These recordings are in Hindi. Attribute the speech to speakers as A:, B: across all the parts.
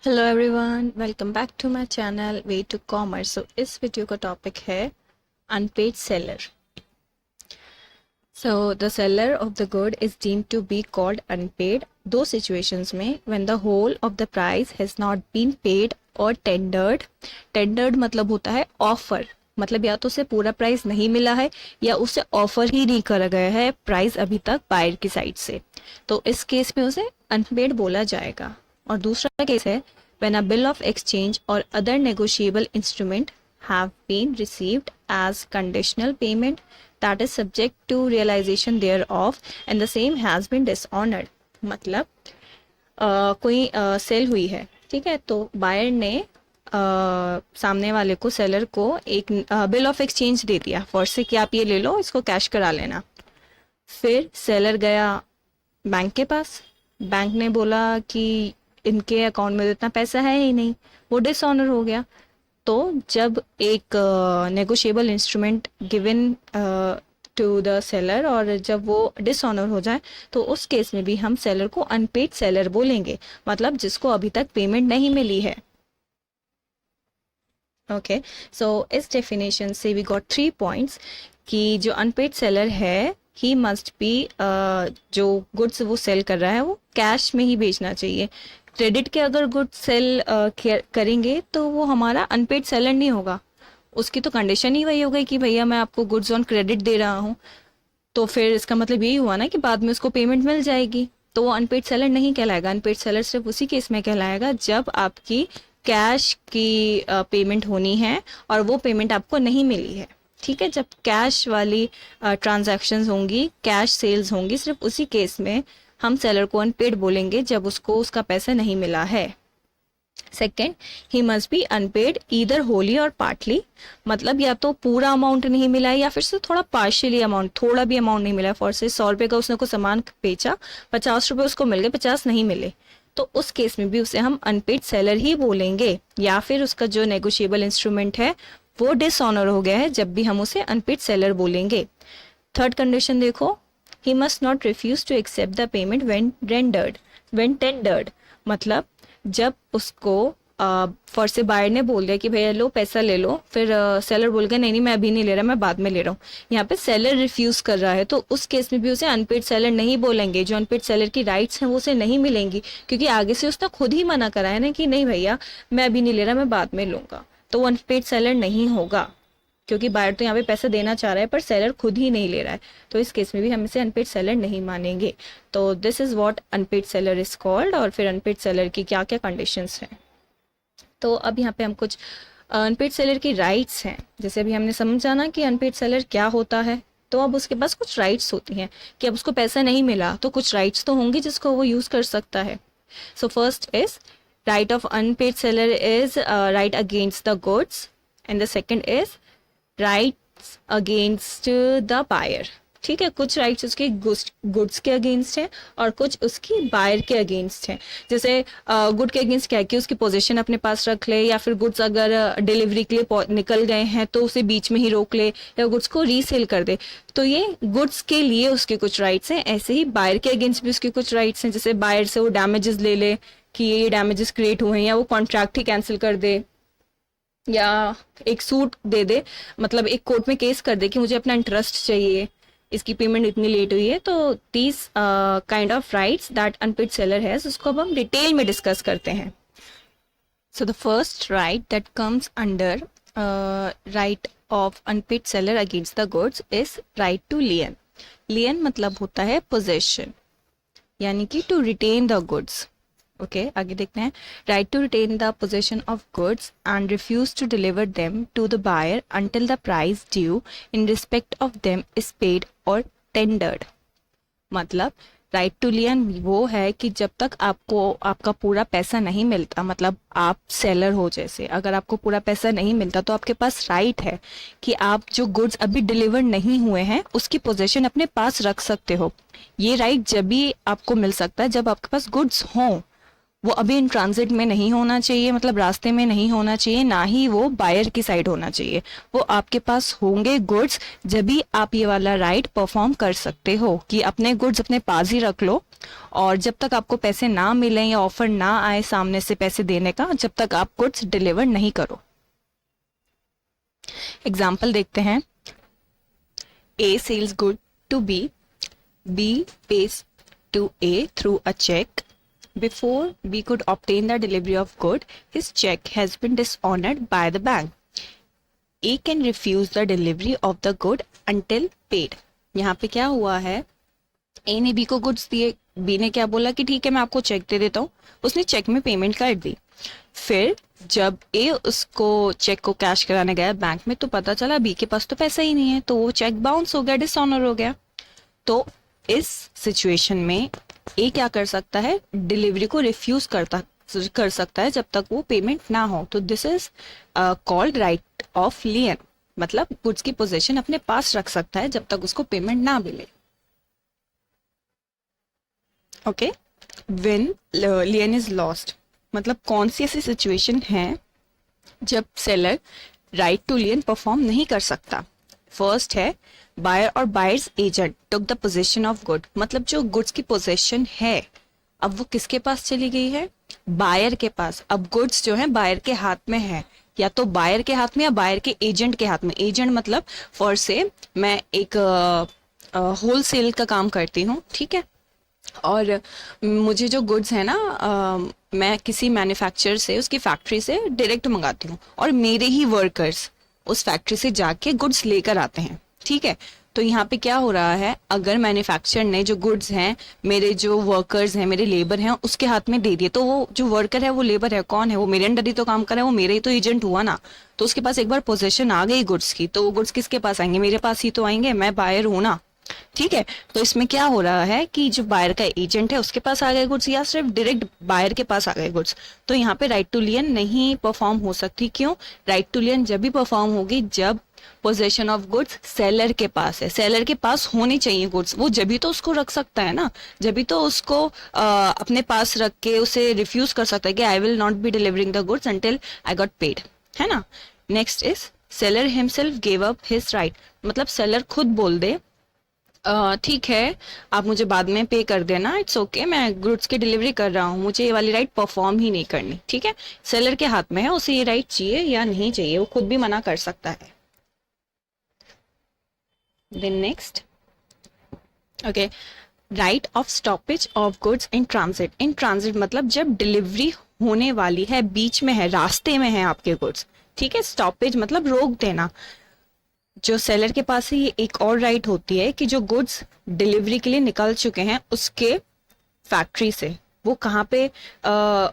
A: Hello everyone, welcome back to my channel way to commerce. इस वीडियो का टॉपिक है unpaid seller. The seller of the good is deemed to be called unpaid दो सिचुएशंस में, when the whole of the price has not been paid और टेंडर्ड। टेंडर्ड मतलब होता है ऑफर, मतलब या तो उसे पूरा प्राइस नहीं मिला है या उसे ऑफर ही नहीं करा गया है प्राइस अभी तक बायर की साइड से, तो इस केस में उसे अनपेड बोला जाएगा। और दूसरा केस है when a bill of exchange or other negotiable instrument have been received as conditional payment that is subject to realization thereof and the same has been dishonored। मतलब कोई सेल हुई है, ठीक है, तो बायर ने सामने वाले को, सेलर को एक बिल ऑफ एक्सचेंज दे दिया फॉर से कि आप ये ले लो, इसको कैश करा लेना। फिर सेलर गया बैंक के पास, बैंक ने बोला कि इनके अकाउंट में तो इतना पैसा है ही नहीं, वो डिसऑनर हो गया। तो जब एक negotiable instrument given to the seller और जब वो डिसऑनर हो जाए तो उस केस में भी हम सेलर को अनपेड सेलर बोलेंगे, मतलब जिसको अभी तक पेमेंट नहीं मिली है। ओके, सो इस डेफिनेशन से वी गॉट 3 पॉइंट्स कि जो अनपेड सेलर है ही मस्ट बी, जो गुड्स वो सेल कर रहा है वो कैश में ही बेचना चाहिए। क्रेडिट के अगर गुड्स सेल करेंगे तो वो हमारा अनपेड सेलर नहीं होगा, उसकी तो कंडीशन ही वही हो गई कि भैया मैं आपको गुड्स ऑन क्रेडिट दे रहा हूँ, तो फिर इसका मतलब यही हुआ ना कि बाद में उसको पेमेंट मिल जाएगी, तो वो अनपेड सेलर नहीं कहलाएगा। अनपेड सेलर सिर्फ उसी केस में कहलाएगा जब आपकी कैश की पेमेंट होनी है और वो पेमेंट आपको नहीं मिली है, ठीक है। जब कैश वाली ट्रांजैक्शंस होंगी, कैश सेल्स होंगी, सिर्फ उसी केस में हम सेलर को अनपेड बोलेंगे जब उसको उसका पैसा नहीं मिला है। Second, he must be unpaid either wholly और पार्टली, मतलब या तो पूरा अमाउंट नहीं मिला है या फिर से थोड़ा पार्शियली अमाउंट, थोड़ा भी अमाउंट नहीं मिला है। फॉर से 100 रुपये का उसने को सामान बेचा, 50 रुपये उसको मिल गए, 50 नहीं मिले, तो उस केस में भी उसे हम अनपेड सेलर ही बोलेंगे। या फिर उसका जो नेगोशिएबल इंस्ट्रूमेंट है वो डिसऑनर हो गया है, जब भी हम उसे अनपेड सेलर बोलेंगे। थर्ड कंडीशन देखो, he must not refuse to accept the payment when tendered, मतलब जब उसको फॉर से बायर ने बोल दिया कि भैया लो पैसा ले लो, फिर सेलर बोल गया नहीं नहीं मैं अभी नहीं ले रहा, मैं बाद में ले रहा हूँ, यहाँ पे सेलर रिफ्यूज कर रहा है, तो उस केस में भी उसे अनपेड सेलर नहीं बोलेंगे। जो अनपेड सेलर की राइट्स हैं वो उसे नहीं मिलेंगी, क्योंकि आगे से उसने खुद ही मना करा है ना कि नहीं भैया मैं अभी नहीं ले रहा, मैं बाद में लूंगा, तो वो अनपेड सेलर नहीं होगा, क्योंकि बायर तो यहाँ पे पैसा देना चाह रहा है पर सेलर खुद ही नहीं ले रहा है, तो इस केस में भी हम इसे अनपेड सेलर नहीं मानेंगे। तो this is what unpaid seller is called. और फिर अनपेड सेलर की क्या क्या कंडीशंस हैं, तो अब यहाँ पे हम कुछ अनपेड सेलर की राइट्स हैं। जैसे अभी हमने समझा ना कि अनपेड सेलर क्या होता है, तो अब उसके पास कुछ राइट्स होती हैं कि अब उसको पैसा नहीं मिला तो कुछ राइट्स तो होंगी जिसको वो यूज कर सकता है। So first is right of unpaid seller is right against the goods, and the second is rights against the buyer, ठीक है। कुछ राइट्स उसके गुड्स के अगेंस्ट हैं और कुछ उसकी बायर के अगेंस्ट हैं। जैसे गुड के अगेंस्ट क्या है कि उसकी पोजीशन अपने पास रख ले, या फिर गुड्स अगर डिलीवरी के लिए निकल गए हैं तो उसे बीच में ही रोक ले या गुड्स को रीसेल कर दे, तो ये गुड्स के लिए उसके कुछ राइट्स हैं। ऐसे ही बायर के अगेंस्ट भी उसके कुछ राइट्स हैं, जैसे बायर से वो डैमेजेस ले ले कि ये डैमेजेस क्रिएट हुए हैं, या वो कॉन्ट्रैक्ट ही कैंसिल कर दे, या एक सूट दे दे, मतलब एक कोर्ट में केस कर दे कि मुझे अपना इंटरेस्ट चाहिए, इसकी पेमेंट इतनी लेट हुई है। तो these kind of rights that unpaid seller has, उसको अब हम डिटेल में डिस्कस करते हैं। So the first right that comes under right of unpaid seller against the goods is right to lien. Lien मतलब होता है पोजेशन, यानी कि to retain the goods. Okay, आगे देखते हैं। Right to retain the possession of goods and refuse to deliver them to the buyer until the price due in respect of them is paid और टेंडर्ड। मतलब राइट टू लियन वो है कि जब तक आपको आपका पूरा पैसा नहीं मिलता, मतलब आप सेलर हो, जैसे अगर आपको पूरा पैसा नहीं मिलता तो आपके पास राइट है कि आप जो गुड्स अभी डिलीवर नहीं हुए हैं उसकी पोजीशन अपने पास रख सकते हो। ये राइट जब भी आपको मिल सकता है जब आपके पास गुड्स हों, वो अभी इन ट्रांजिट में नहीं होना चाहिए, मतलब रास्ते में नहीं होना चाहिए, ना ही वो बायर की साइड होना चाहिए। वो आपके पास होंगे गुड्स जब भी आप ये वाला राइट परफॉर्म कर सकते हो कि अपने गुड्स अपने पास ही रख लो, और जब तक आपको पैसे ना मिले या ऑफर ना आए सामने से पैसे देने का, जब तक आप गुड्स डिलीवर नहीं करो। एग्जाम्पल देखते हैं। A sells good to B. B pays to A through a check. Before B could obtain the delivery of good, his check has been dishonored by the bank. A can refuse the delivery of the good until paid. यहाँ पे क्या हुआ है, A ने B को गुड्स दिए, B ने क्या बोला कि ठीक है मैं आपको चेक दे देता हूँ, उसने चेक में पेमेंट कर दी। फिर जब ए उसको चेक को कैश कराने गया बैंक में, तो पता चला बी के पास तो पैसा ही नहीं है, तो वो चेक बाउंस हो गया, डिसऑनर हो गया। तो इस सिचुएशन में ए क्या कर सकता है, डिलीवरी को रिफ्यूज कर सकता है जब तक वो पेमेंट ना हो। तो this is called right of लियन, मतलब गुड्स की पोजीशन अपने पास रख सकता है जब तक उसको पेमेंट ना मिले। Okay, when lien is lost, मतलब कौन सी ऐसी सिचुएशन है जब seller right to lien perform नहीं कर सकता। फर्स्ट है, बायर और buyers agent took the position of good, मतलब जो गुड्स की पोजीशन है अब वो किसके पास चली गई है, बायर के पास। अब गुड्स जो है बायर के हाथ में है, या तो बायर के हाथ में या बायर के एजेंट के हाथ में। एजेंट मतलब फॉर से मैं एक होलसेल का काम करती हूँ, ठीक है, और मुझे जो गुड्स है ना मैं किसी मैन्युफैक्चरर से, उसकी फैक्ट्री से डायरेक्ट मंगाती हूँ, और मेरे ही वर्कर्स उस फैक्ट्री से जाके गुड्स लेकर आते हैं, ठीक है। तो यहाँ पे क्या हो रहा है, अगर मैन्युफैक्चरर ने जो गुड्स हैं मेरे जो वर्कर्स हैं, मेरे लेबर हैं, उसके हाथ में दे दिए, तो वो जो वर्कर है वो लेबर है, कौन है वो, मेरे अंडर ही तो काम कर रहा है, वो मेरे ही तो एजेंट हुआ ना। तो उसके पास एक बार पोजीशन आ गई गुड्स की, तो वो गुड्स किसके पास आएंगे, मेरे पास ही तो आएंगे, मैं बायर हूं ना, ठीक है। तो इसमें क्या हो रहा है कि जो बायर का एजेंट है उसके पास आ गए गुड्स, या सिर्फ डायरेक्ट बायर के पास आ गए गुड्स। तो यहाँ पे राइट टू लियन नहीं परफॉर्म हो सकती। क्यों, राइट टू लियन जब भी परफॉर्म होगी जब पोजेशन ऑफ गुड्स सेलर के पास है। सेलर के पास होनी चाहिए गुड्स, वो जब भी तो उसको रख सकता है ना, जब भी तो उसको अपने पास रख के उसे रिफ्यूज कर सकता है कि I will not be delivering the goods until I got paid, है ना। Next is seller himself give up his right, मतलब सेलर खुद बोल दे ठीक है आप मुझे बाद में पे कर देना, इट्स ओके, मैं गुड्स की डिलीवरी कर रहा हूँ, मुझे ये वाली राइट परफॉर्म ही नहीं करनी, ठीक है। सेलर के हाथ में है, उसे ये राइट चाहिए या नहीं चाहिए, वो खुद भी मना कर सकता है। Then next, okay, right of stoppage of goods in transit. In transit मतलब जब डिलीवरी होने वाली है, बीच में है, रास्ते में है आपके गुड्स, ठीक है। स्टॉपेज मतलब रोक देना। जो सेलर के पास ही एक और राइट होती है कि जो गुड्स डिलीवरी के लिए निकल चुके हैं उसके फैक्ट्री से, वो कहाँ पे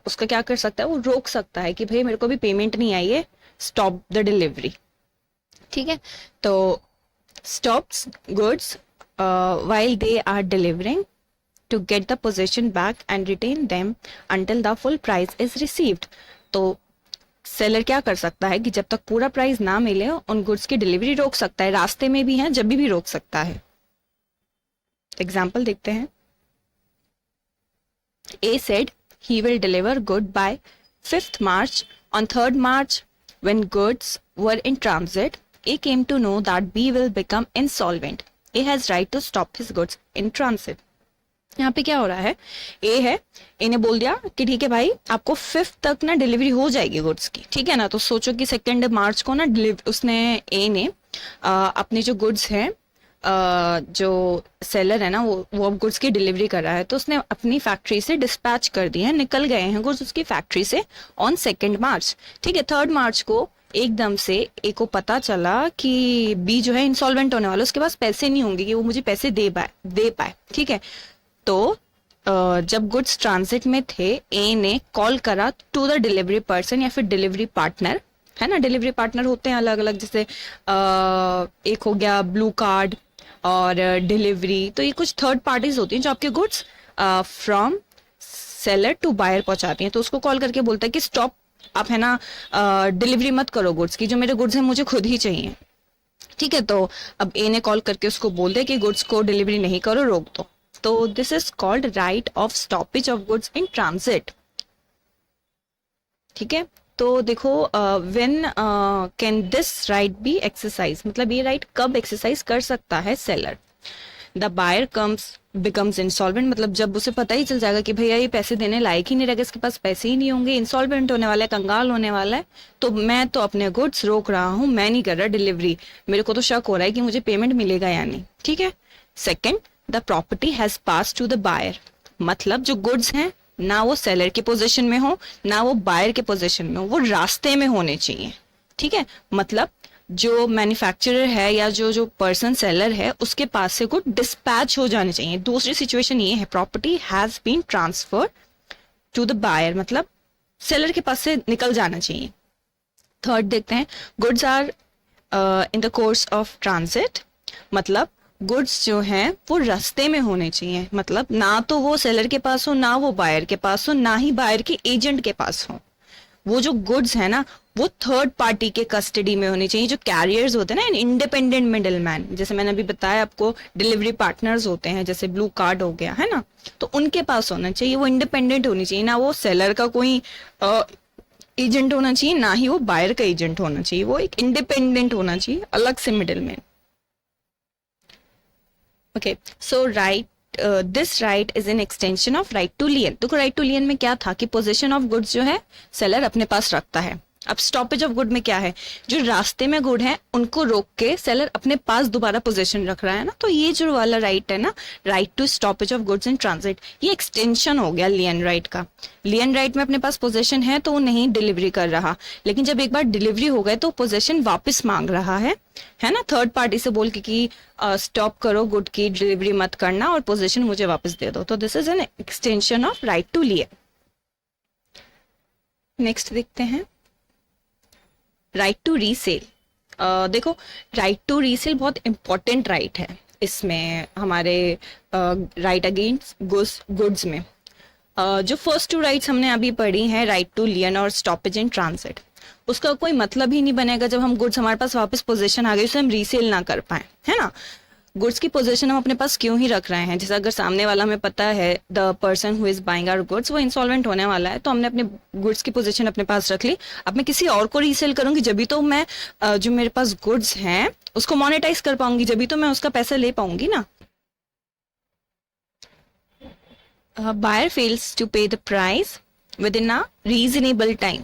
A: उसका क्या कर सकता है, वो रोक सकता है कि भाई मेरे को भी पेमेंट नहीं आई है, स्टॉप द डिलीवरी, ठीक है। तो stops goods while they are delivering to get the possession back and retain them until the full price is received। तो सेलर क्या कर सकता है कि जब तक पूरा प्राइस ना मिले उन गुड्स की डिलीवरी रोक सकता है, रास्ते में भी है, जब भी रोक सकता है। एग्जाम्पल देखते हैं। A said he will deliver good by 5th March. On 3rd March, when goods were in transit, A came to know that B will become insolvent. A has right to stop his goods in transit. यहाँ पे क्या हो रहा है, ए है, ए ने बोल दिया कि ठीक है भाई आपको 5th तक ना डिलीवरी हो जाएगी गुड्स की, ठीक है ना। तो सोचो कि 2 मार्च को ना उसने ए ने अपने जो गुड्स हैं जो सेलर है ना वो अब गुड्स की डिलीवरी कर रहा है, तो उसने अपनी फैक्ट्री से डिस्पैच कर दिए हैं, निकल गए हैं गुड्स उसकी फैक्ट्री से ऑन 2 मार्च, ठीक है। 3rd मार्च को एकदम से ए को पता चला कि बी जो है इंसॉल्वेंट होने वाला, उसके पास पैसे नहीं होंगे कि वो मुझे पैसे दे पाए, ठीक है। तो जब गुड्स ट्रांजिट में थे, ए ने कॉल करा टू द डिलीवरी पर्सन या फिर डिलीवरी पार्टनर, है ना। डिलीवरी पार्टनर होते हैं अलग अलग, जैसे एक हो गया ब्लू कार्ड और डिलीवरी, तो ये कुछ थर्ड पार्टीज होती हैं जो आपके goods from seller to buyer पहुंचाती हैं। तो उसको कॉल करके बोलता है कि स्टॉप, आप है ना डिलीवरी मत करो गुड्स की, जो मेरे गुड्स हैं मुझे खुद ही चाहिए, ठीक है। तो अब ए ने कॉल करके उसको बोल दे कि गुड्स को डिलीवरी नहीं करो, रोक दो। तो this is called right of stoppage of goods in transit. ठीक है, तो देखो when can this right be exercise, मतलब ये राइट कब एक्सरसाइज कर सकता है seller? The buyer becomes insolvent, मतलब जब उसे पता ही चल जाएगा कि भैया ये पैसे देने लायक ही नहीं रहेगा, इसके पास पैसे ही नहीं होंगे, इंसॉल्वेंट होने वाला है, कंगाल होने वाला है, तो मैं तो अपने गुड्स रोक रहा हूँ, मैं नहीं कर रहा डिलीवरी, मेरे को तो शक हो रहा है कि मुझे पेमेंट मिलेगा या नहीं। ठीक है। Second, the property has pass to the buyer, मतलब जो गुड्स हैं ना वो सेलर के पोजीशन में हो ना वो बायर के पोजीशन में हो, वो रास्ते में होने चाहिए। ठीक है, मतलब जो मैन्युफैक्चरर है या जो जो पर्सन सेलर है उसके पास से गुड डिस्पैच हो जाने चाहिए। दूसरी सिचुएशन ये है, property has been transfer to the buyer, मतलब सेलर के पास से निकल जाना चाहिए। थर्ड देखते हैं, goods are in the course of transit, मतलब गुड्स जो हैं वो रास्ते में होने चाहिए, मतलब ना तो वो सेलर के पास हो ना वो बायर के पास हो ना ही बायर के एजेंट के पास हो। वो जो गुड्स है ना वो थर्ड पार्टी के कस्टडी में होनी चाहिए। जो कैरियर्स होते हैं ना, इंडिपेंडेंट मिडल मैन, जैसे मैंने अभी बताया आपको डिलीवरी पार्टनर्स होते हैं, जैसे ब्लू कार्ड हो गया है ना, तो उनके पास होना चाहिए, वो इंडिपेंडेंट होनी चाहिए, ना वो सेलर का कोई एजेंट होना चाहिए ना ही वो बायर का एजेंट होना चाहिए, वो एक इंडिपेंडेंट होना चाहिए, अलग से middleman. Okay, so right this right is an extension of right to lien. देखो राइट टू लियन में क्या था कि पोजीशन ऑफ गुड्स जो है सेलर अपने पास रखता है। अब स्टॉपेज ऑफ गुड में क्या है, जो रास्ते में गुड है उनको रोक के सेलर अपने पास दोबारा पोजीशन रख रहा है ना, तो ये जो वाला राइट है ना, right to stoppage of goods in transit, ये एक्सटेंशन हो गया लियन राइट का। लियन राइट में अपने पास पोजीशन है तो वो नहीं डिलीवरी कर रहा, लेकिन जब एक बार डिलीवरी हो गए तो पोजीशन वापस मांग रहा है ना, थर्ड पार्टी से बोल के कि स्टॉप करो गुड की डिलीवरी मत करना और पोजीशन मुझे वापस दे दो, तो this is an extension of right to lien. Next देखते हैं, राइट टू रीसेल। देखो राइट टू रीसेल बहुत इंपॉर्टेंट राइट है, इसमें हमारे राइट अगेंस्ट गुड्स में जो फर्स्ट टू राइट्स हमने अभी पढ़ी हैं, राइट टू लियन और स्टॉपेज इन ट्रांजिट, उसका कोई मतलब ही नहीं बनेगा जब हम गुड्स हमारे पास वापस पोजीशन आ गई उसे हम रीसेल ना कर पाए, है ना। गुड्स की पोजीशन हम अपने पास क्यों ही रख रहे हैं, जैसे अगर सामने वाला हमें पता है the person who is buying our goods वो इंसॉल्वेंट होने वाला है, तो हमने अपने गुड्स की पोजीशन अपने पास रख ली। अब मैं किसी और को रीसेल करूंगी जब भी तो मैं जो मेरे पास गुड्स हैं उसको मोनेटाइज कर पाऊंगी, जब भी तो मैं उसका पैसा ले पाऊंगी ना। Buyer fails to pay the price within a reasonable time,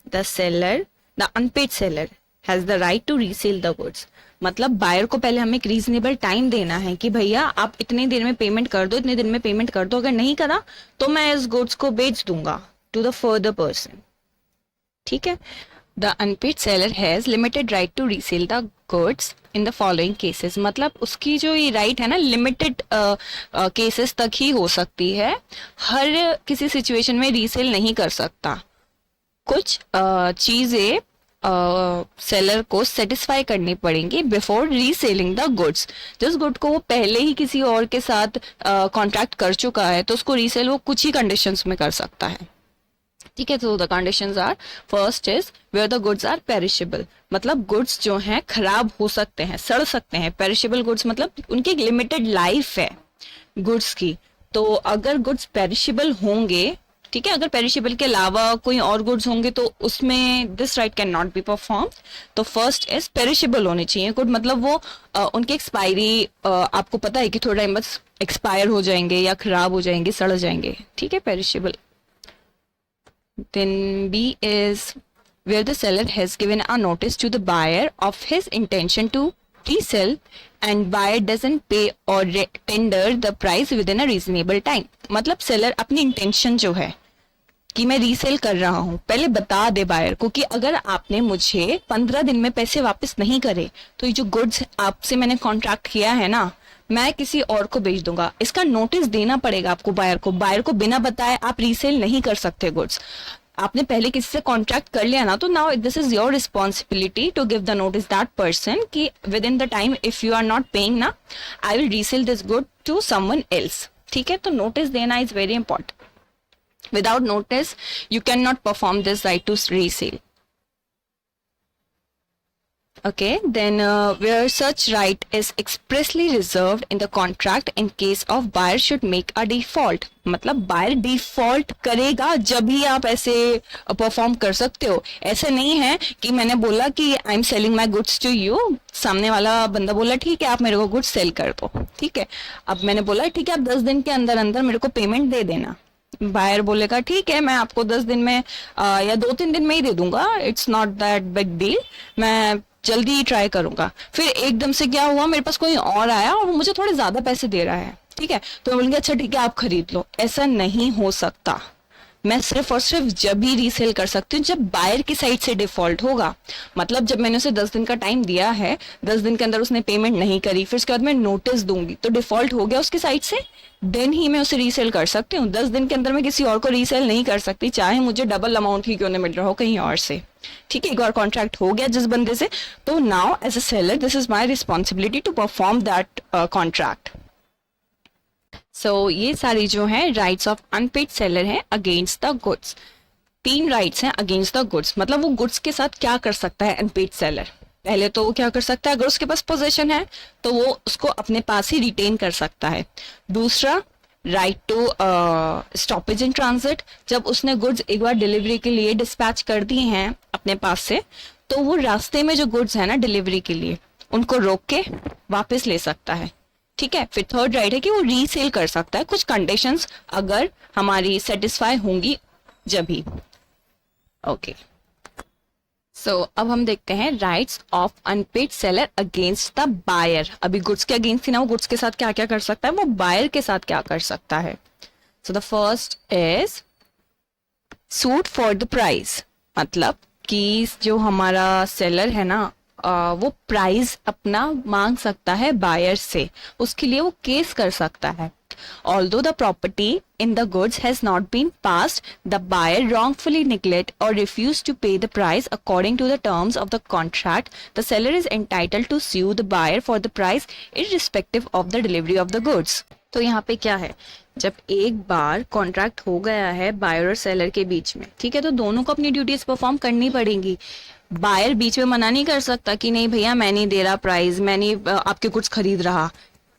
A: the seller, the unpaid seller has the right to resell the goods, मतलब बायर को पहले हमें एक रीजनेबल टाइम देना है कि भैया आप इतने दिन में पेमेंट कर दो, इतने दिन में पेमेंट कर दो, अगर नहीं करा तो मैं इस गुड्स को बेच दूंगा टू द फर्दर पर्सन। ठीक है, the unpaid seller has limited right to resell the goods in the following cases, मतलब उसकी जो ये राइट है ना लिमिटेड केसेस तक ही हो सकती है, हर किसी सिचुएशन में रीसेल नहीं कर सकता। कुछ चीजें सेलर को सेटिस्फाई करनी पड़ेंगी बिफोर रीसेलिंग द गुड्स। जिस गुड को वो पहले ही किसी और के साथ कॉन्ट्रैक्ट कर चुका है तो उसको रीसेल वो कुछ ही कंडीशंस में कर सकता है। ठीक है, तो the conditions are, first is where the goods are perishable, मतलब गुड्स जो हैं खराब हो सकते हैं, सड़ सकते हैं। पेरिशेबल गुड्स मतलब उनकी एक लिमिटेड लाइफ है गुड्स की, तो अगर गुड्स पेरिशेबल होंगे, ठीक है, अगर पेरिशेबल के अलावा कोई और गुड्स होंगे तो उसमें this right can not be perform. तो फर्स्ट इज पेरिशेबल होने चाहिए गुड, मतलब वो उनकी एक्सपायरी आपको पता है कि थोड़ा टाइम बस एक्सपायर हो जाएंगे या खराब हो जाएंगे, सड़ जाएंगे। ठीक है, perishable. Then B is where the seller has given a notice to the buyer of his intention to resell and buyer doesn't pay or tender the price within a reasonable time, मतलब सेलर अपनी इंटेंशन जो है कि मैं रीसेल कर रहा हूं पहले बता दे बायर को कि अगर आपने मुझे 15 दिन में पैसे वापस नहीं करे तो ये जो गुड्स आपसे मैंने कॉन्ट्रैक्ट किया है ना मैं किसी और को बेच दूंगा। इसका नोटिस देना पड़ेगा आपको बायर को, बायर को बिना बताए आप रीसेल नहीं कर सकते गुड्स। आपने पहले किसी से कॉन्ट्रैक्ट कर लिया ना तो now this is your responsibility to give the notice that person कि within the time if you are not paying ना I will resell this good to someone else. ठीक है, तो नोटिस देना is very important. Without notice you can not perform this right to resell. Okay, then where such right is expressly reserved in the contract in case of buyer should make a default. मतलब buyer default करेगा जब ही आप ऐसे परफॉर्म कर सकते हो. ऐसे नहीं है कि मैंने बोला कि I am selling my goods to you, सामने वाला बंदा बोला ठीक है आप मेरे को गुड्स सेल कर दो, ठीक है. अब मैंने बोला ठीक है आप 10 दिन के अंदर अंदर मेरे को पेमेंट दे देना. बायर बोलेगा ठीक है मैं आपको 10 दिन में या 2-3 दिन में ही दे दूंगा, it's not that big deal, मैं जल्दी ही ट्राई करूंगा. फिर एकदम से क्या हुआ, मेरे पास कोई और आया और वो मुझे थोड़े ज्यादा पैसे दे रहा है, ठीक है, तो मैं बोलूंगी अच्छा ठीक है आप खरीद लो. ऐसा नहीं हो सकता. मैं सिर्फ और सिर्फ जब ही रीसेल कर सकती हूँ जब बायर की साइड से डिफॉल्ट होगा. मतलब जब मैंने उसे 10 दिन का टाइम दिया है, 10 दिन के अंदर उसने पेमेंट नहीं करी, फिर उसके बाद मैं नोटिस दूंगी तो डिफॉल्ट हो गया उसकी साइड से, देन ही मैं उसे रीसेल कर सकती हूँ. 10 दिन के अंदर मैं किसी और को रीसेल नहीं कर सकती, चाहे मुझे डबल अमाउंट ही क्यों ना मिल रहा हो कहीं और से. ठीक है, एक बार कॉन्ट्रैक्ट हो गया जिस बंदे से, तो now as a seller this is my responsibility to perform that contract. So ये सारी जो है राइट्स ऑफ अनपेड सेलर है अगेंस्ट द गुड्स. 3 राइट्स हैं अगेंस्ट द गुड्स. मतलब वो गुड्स के साथ क्या कर सकता है अनपेड सेलर. पहले तो वो क्या कर सकता है, अगर उसके पास पोजीशन है तो वो उसको अपने पास ही रिटेन कर सकता है. दूसरा, right to stoppage in transit. जब उसने गुड्स एक बार डिलीवरी के लिए डिस्पैच कर दिए हैं अपने पास से, तो वो रास्ते में जो गुड्स है ना डिलीवरी के लिए, उनको रोक के वापस ले सकता है. ठीक है. फिर थर्ड राइट है कि वो रीसेल कर सकता है, कुछ कंडीशंस अगर हमारी सेटिस्फाई होंगी जब भी. ओके, सो अब हम देखते हैं rights of unpaid seller against the buyer. अभी गुड्स के अगेंस्ट थी ना, वो गुड्स के साथ क्या क्या कर सकता है, वो बायर के साथ क्या कर सकता है. सो the first is suit for the price. मतलब कि जो हमारा सेलर है ना, वो प्राइस अपना मांग सकता है बायर से, उसके लिए वो केस कर सकता है. Although the property in the goods has not been passed, the buyer wrongfully neglect or refuse to pay the price according to the terms of the contract, the seller is entitled to sue the buyer for the price irrespective of the delivery of the goods. तो यहाँ पे क्या है, जब एक बार कॉन्ट्रैक्ट हो गया है बायर और सेलर के बीच में, ठीक है, तो दोनों को अपनी ड्यूटीज परफॉर्म करनी पड़ेंगी. बायर बीच में मना नहीं कर सकता कि नहीं भैया मैं नहीं दे रहा प्राइस, मैं नहीं आपके कुछ खरीद रहा.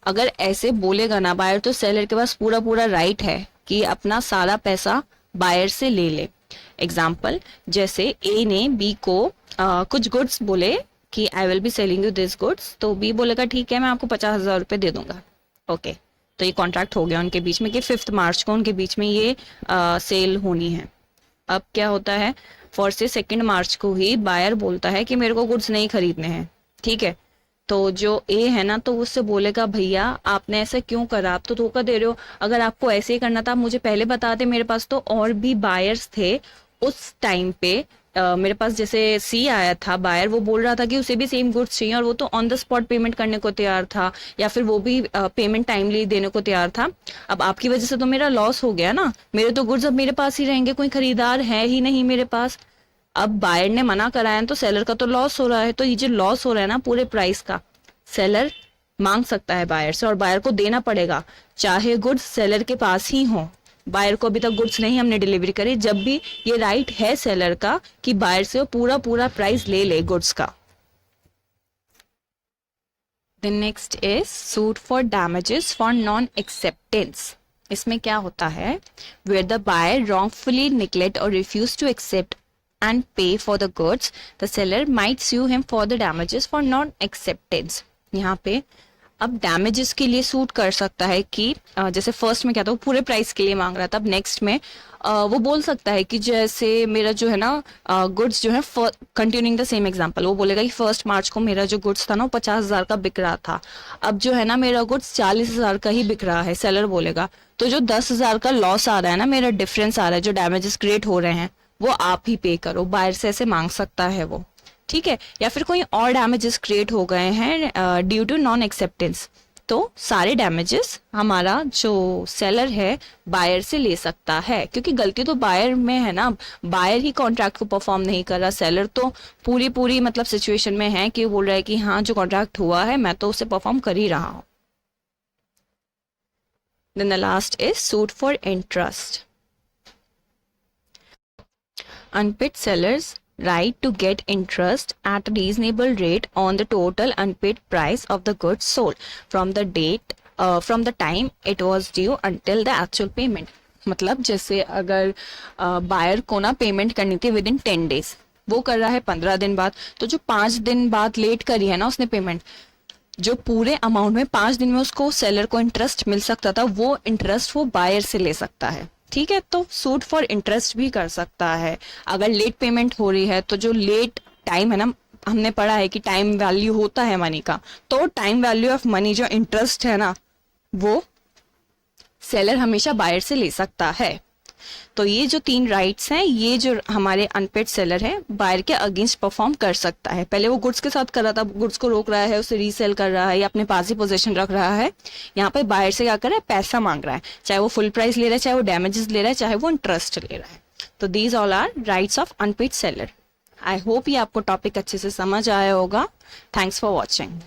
A: अगर ऐसे बोलेगा ना बायर, तो सेलर के पास पूरा पूरा राइट है कि अपना सारा पैसा बायर से ले ले. एग्जाम्पल, जैसे ए ने बी को कुछ गुड्स बोले कि I will be selling you this goods, तो बी बोलेगा ठीक है मैं आपको 50,000 रुपये दे दूंगा. ओके, तो ये कॉन्ट्रैक्ट हो गया उनके बीच में कि 5 मार्च को उनके बीच में ये सेल होनी है. अब क्या होता है, 1 से 2 मार्च को ही बायर बोलता है कि मेरे को गुड्स नहीं खरीदने हैं. ठीक है, तो जो ए है ना, तो उससे बोलेगा भैया आपने ऐसा क्यों करा, आप तो धोखा दे रहे हो, अगर आपको ऐसे ही करना था आप मुझे पहले बताते, मेरे पास तो और भी बायर्स थे उस टाइम पे. मेरे पास जैसे सी आया था बायर, वो बोल रहा था कि उसे भी सेम गुड्स चाहिए और वो तो ऑन द स्पॉट पेमेंट करने को तैयार था, या फिर वो भी पेमेंट टाइमली देने को तैयार था. अब आपकी वजह से तो मेरा लॉस हो गया ना, मेरे तो गुड्स अब मेरे पास ही रहेंगे, कोई खरीदार है ही नहीं मेरे पास. अब बायर ने मना कराया तो सेलर का तो लॉस हो रहा है, तो ये जो लॉस हो रहा है ना पूरे प्राइस का, सेलर मांग सकता है बायर से और बायर को देना पड़ेगा, चाहे गुड्स सेलर के पास ही हो. बायर को अभी तक गुड्स नहीं हमने डिलीवरी करी, जब भी ये राइट है सेलर का कि बायर से वो पूरा पूरा प्राइस ले ले गुड्स का. The next is suit for damages for non acceptance. इसमें क्या होता है, where the buyer wrongfully neglect or refuse to accept and pay for the goods, the seller might sue him for the damages for non-acceptance. यहाँ पे अब डैमेजेस के लिए सूट कर सकता है कि जैसे फर्स्ट में क्या था, वो पूरे प्राइस के लिए मांग रहा था, अब नेक्स्ट में वो बोल सकता है कि जैसे मेरा जो है ना गुड्स जो है, कंटिन्यूइंग द सेम एग्जांपल, वो बोलेगा कि 1 मार्च को मेरा जो गुड्स था ना वो 50,000 का बिक रहा था, अब जो है ना मेरा गुड्स 40,000 का ही बिक रहा है. सेलर बोलेगा तो जो 10,000 का लॉस आ रहा है ना, मेरा डिफरेंस आ रहा है, जो डैमेजेस क्रिएट हो रहे हैं वो आप ही पे करो. बायर से ऐसे मांग सकता है वो. ठीक है, या फिर कोई और डैमेजेस क्रिएट हो गए हैं ड्यू टू नॉन एक्सेप्टेंस, तो सारे डैमेजेस हमारा जो सेलर है बायर से ले सकता है, क्योंकि गलती तो बायर में है ना, बायर ही कॉन्ट्रैक्ट को परफॉर्म नहीं कर रहा, सेलर तो पूरी पूरी मतलब सिचुएशन में है कि वो बोल रहा है कि हाँ जो कॉन्ट्रैक्ट हुआ है मैं तो उसे परफॉर्म कर ही रहा हूँ. Then the last is suit for interest. Unpaid sellers right to get interest at a reasonable rate on the total unpaid price of the goods sold from the date from the time it was due until the actual payment. मतलब जैसे अगर बायर को ना पेमेंट करनी थी विद इन 10 डेज, वो कर रहा है 15 दिन बाद, तो जो 5 दिन बाद लेट करी है ना उसने पेमेंट, जो पूरे अमाउंट में 5 दिन में उसको सेलर को इंटरेस्ट मिल सकता था, वो इंटरेस्ट वो बायर से ले सकता है। ठीक है, तो सूट फॉर इंटरेस्ट भी कर सकता है। अगर लेट पेमेंट हो रही है तो जो लेट टाइम है ना, हमने पढ़ा है कि टाइम वैल्यू होता है मनी का, तो टाइम वैल्यू ऑफ मनी जो इंटरेस्ट है ना, वो सेलर हमेशा बायर से ले सकता है। तो ये जो 3 राइट्स हैं, ये जो हमारे अनपेड सेलर है बायर के अगेंस्ट परफॉर्म कर सकता है। पहले वो गुड्स के साथ कर रहा था, गुड्स को रोक रहा है, उसे रीसेल कर रहा है या अपने पास ही पोजीशन रख रहा है। यहाँ पे बायर से क्या कर रहा है, पैसा मांग रहा है, चाहे वो फुल प्राइस ले रहा है, चाहे वो डैमेजेस ले रहा है, चाहे वो इंटरेस्ट ले रहा है। तो these all are rights of unpaid seller. I hope ये आपको टॉपिक अच्छे से समझ आया होगा। Thanks for watching.